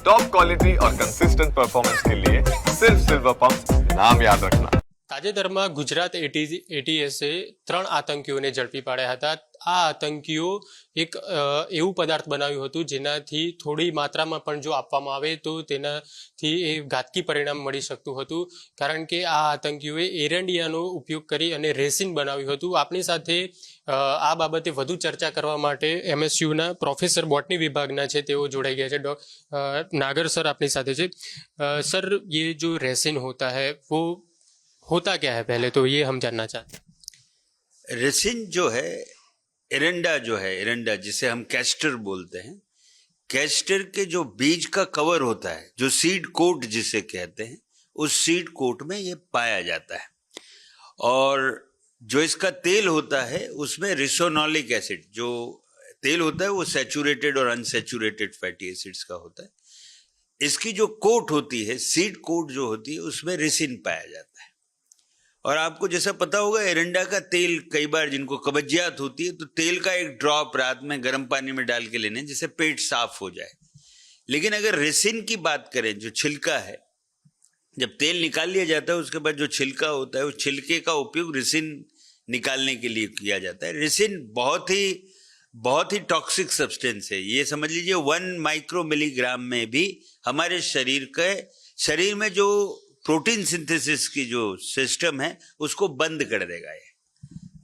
Top quality और consistent performance के लिए सिर्फ सिल्वर पंप नाम याद रखना। તાજેતરમાં ગુજરાત એટીએસે 3 આતંકીઓને ઝડપી પાડ્યા હતા. આ આતંકીઓ એક એવું પદાર્થ બનાવ્યું હતું જેનાથી થોડી માત્રામાં પણ જો આપવામાં આવે તો તેનાથી એ ઘાતકી પરિણામ મળી શકતું હતું, કારણ કે આ આતંકીઓએ એરંડિયાનો ઉપયોગ કરી અને રેસિન બનાવ્યું હતું. આપણી સાથે આ બાબતે વધુ ચર્ચા કરવા માટે એમએસયુના પ્રોફેસર બોટની વિભાગના છે તેઓ જોડાઈ ગયા છે. નાગર સર આપણી સાથે છે. સર, ये जो रेसिन होता है वो होता क्या है, पहले तो ये हम जानना चाहते हैं. रेसिन जो है एरंडा जिसे हम कैस्टर बोलते हैं, कैस्टर के जो बीज का कवर होता है, जो सीड कोट जिसे कहते हैं, उस सीड कोट में ये पाया जाता है. और जो इसका तेल होता है उसमें रिसोनोलिक एसिड, जो तेल होता है वो सैचुरेटेड और अनसैचुरेटेड फैटी एसिड्स का होता है. इसकी जो कोट होती है, सीड कोट जो होती है, उसमें रेसिन पाया जाता है. और आपको जैसा पता होगा, एरंडा का तेल कई बार जिनको कब्जियत होती है तो तेल का एक ड्रॉप रात में गर्म पानी में डाल के लेने जिससे पेट साफ हो जाए. लेकिन अगर रेसिन की बात करें, जो छिलका है, जब तेल निकाल लिया जाता है उसके बाद जो छिलका होता है, उस छिलके का उपयोग रेसिन निकालने के लिए किया जाता है. रेसिन बहुत ही टॉक्सिक सब्सटेंस है. ये समझ लीजिए 1 माइक्रो मिलीग्राम में भी हमारे शरीर में जो प्रोटीन सिंथेसिस की जो सिस्टम है उसको बंद कर देगा. ये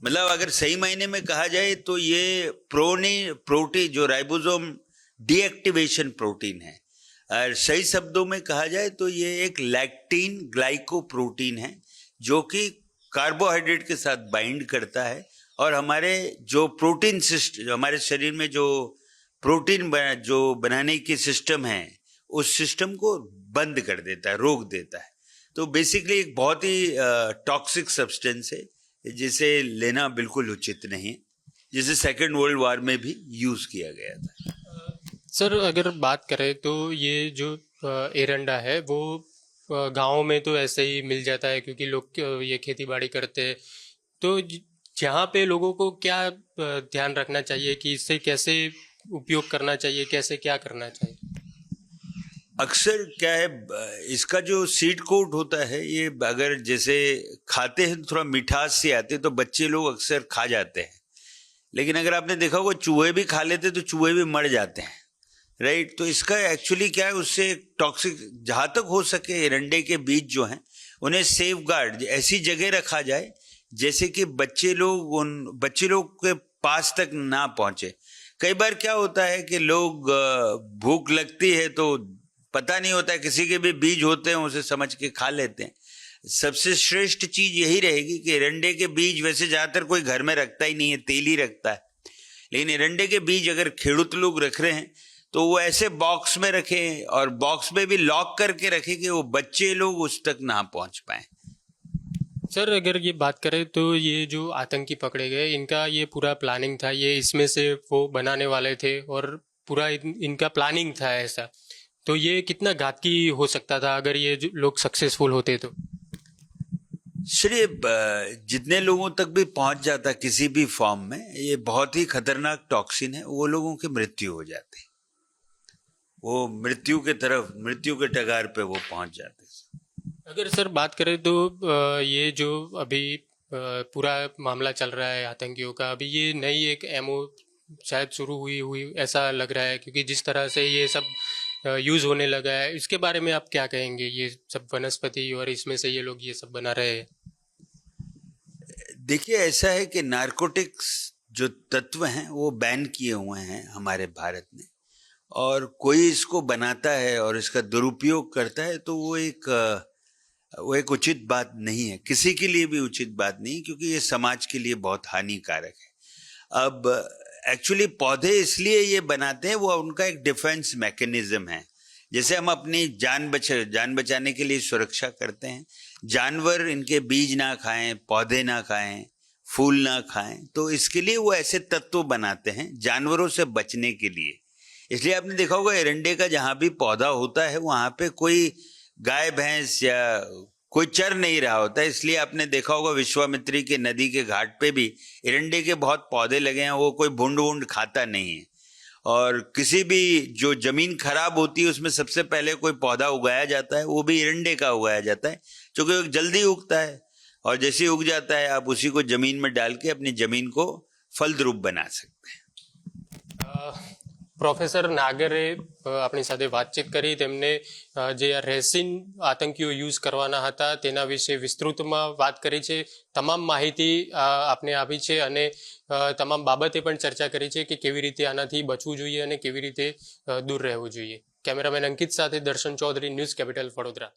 मतलब अगर सही मायने में कहा जाए तो ये प्रोटीन जो राइबोसोम डीएक्टिवेशन प्रोटीन है, और सही शब्दों में कहा जाए तो ये एक लैक्टिन ग्लाइकोप्रोटीन है जो कि कार्बोहाइड्रेट के साथ बाइंड करता है और हमारे जो प्रोटीन सिस्टम, हमारे शरीर में जो प्रोटीन जो बनाने की सिस्टम है, उस सिस्टम को बंद कर देता है, रोक देता है. तो बेसिकली एक बहुत ही टॉक्सिक सब्सटेंस है जिसे लेना बिल्कुल उचित नहीं, जिसे सेकेंड वर्ल्ड वॉर में भी यूज किया गया था. सर, अगर बात करें तो ये जो एरंडा है वो गाँव में तो ऐसे ही मिल जाता है क्योंकि लोग ये खेती बाड़ी करते हैं. तो जहाँ पे लोगों को क्या ध्यान रखना चाहिए कि इससे कैसे उपयोग करना चाहिए, कैसे क्या करना चाहिए? अक्सर क्या है, इसका जो सीड कोट होता है, ये अगर जैसे खाते हैं तो थोड़ा मिठास सी आती है तो बच्चे लोग अक्सर खा जाते हैं. लेकिन अगर आपने देखा होगा चूहे भी खा लेते तो चूहे भी मर जाते हैं, राइट. तो इसका एक्चुअली क्या है, उससे टॉक्सिक, जहाँ तक हो सके एरंडे के बीज जो हैं उन्हें सेफ गार्ड ऐसी जगह रखा जाए जैसे कि बच्चे लोग के पास तक ना पहुंचे. कई बार क्या होता है कि लोग भूख लगती है तो पता नहीं होता है, किसी के भी बीज होते हैं उसे समझ के खा लेते हैं. सबसे श्रेष्ठ चीज यही रहेगी कि एरंडे के बीज वैसे ज्यादातर कोई घर में रखता ही नहीं है, तेल ही रखता है. लेकिन एरंडे के बीज अगर खेडूत लोग रख रहे हैं तो वो ऐसे बॉक्स में रखें और बॉक्स में भी लॉक करके रखें कि वो बच्चे लोग उस तक ना पहुंच पाए. सर, अगर ये बात करें तो ये जो आतंकी पकड़े गए, इनका ये पूरा प्लानिंग था, ये इसमें से वो बनाने वाले थे और पूरा इनका प्लानिंग था ऐसा. तो ये कितना घातकी हो सकता था अगर ये लोग सक्सेसफुल होते तो? सिर्फ जितने लोगों तक भी पहुंच जाता किसी भी फॉर्म में, ये बहुत ही खतरनाक टॉक्सिन है, वो लोगों की मृत्यु हो जाती, वो मृत्यु के टगार पे वो पहुंच जाते. अगर सर बात करें तो ये जो अभी पूरा मामला चल रहा है आतंकियों का, अभी ये नई एक एमओ शायद शुरू हुई ऐसा लग रहा है, क्योंकि जिस तरह से ये सब यूज होने लगा है, इसके बारे में आप क्या कहेंगे? ये सब वनस्पति और इसमें से ये लोग ये सब बना रहे हैं. देखिए, ऐसा है कि नारकोटिक्स जो तत्व हैं वो बैन किए हुए हैं हमारे भारत में, और कोई इसको बनाता है और इसका दुरुपयोग करता है तो वो एक उचित बात नहीं है, किसी के लिए भी उचित बात नहीं, क्योंकि ये समाज के लिए बहुत हानिकारक है. अब एक्चुअली पौधे इसलिए ये बनाते हैं, वो उनका एक डिफेंस मैकेनिज्म है. जैसे हम अपनी जान बचाने के लिए सुरक्षा करते हैं, जानवर इनके बीज ना खाएं, पौधे ना खाएं, फूल ना खाएं, तो इसके लिए वो ऐसे तत्व बनाते हैं जानवरों से बचने के लिए. इसलिए आपने देखा होगा एरंडे का जहां भी पौधा होता है वहां पे कोई गाय भैंस या कोई चर नहीं रहा होता है. इसलिए आपने देखा होगा विश्वामित्री के नदी के घाट पे भी एरंडे के बहुत पौधे लगे हैं, वो कोई भूंड वूंड खाता नहीं है. और किसी भी जो जमीन खराब होती है उसमें सबसे पहले कोई पौधा उगाया जाता है, वो भी एरंडे का उगाया जाता है, क्योंकि जल्दी उगता है और जैसे ही उग जाता है आप उसी को जमीन में डाल के अपनी जमीन को फलद्रुप बना सकते हैं. પ્રોફેસર નાગરે આપણી સાથે વાતચીત કરી. તેમને જે આ રેસિન આતંકીઓ યુઝ કરવાના હતા તેના વિશે વિસ્તૃતમાં વાત કરી છે. તમામ માહિતી આપને આપી છે અને તમામ બાબતે પણ ચર્ચા કરી છે કે કેવી રીતે આનાથી બચવું જોઈએ અને કેવી રીતે દૂર રહેવું જોઈએ. કેમેરામેન અંકિત સાથે દર્શન ચૌધરી, ન્યૂઝ કેપિટલ, વડોદરા.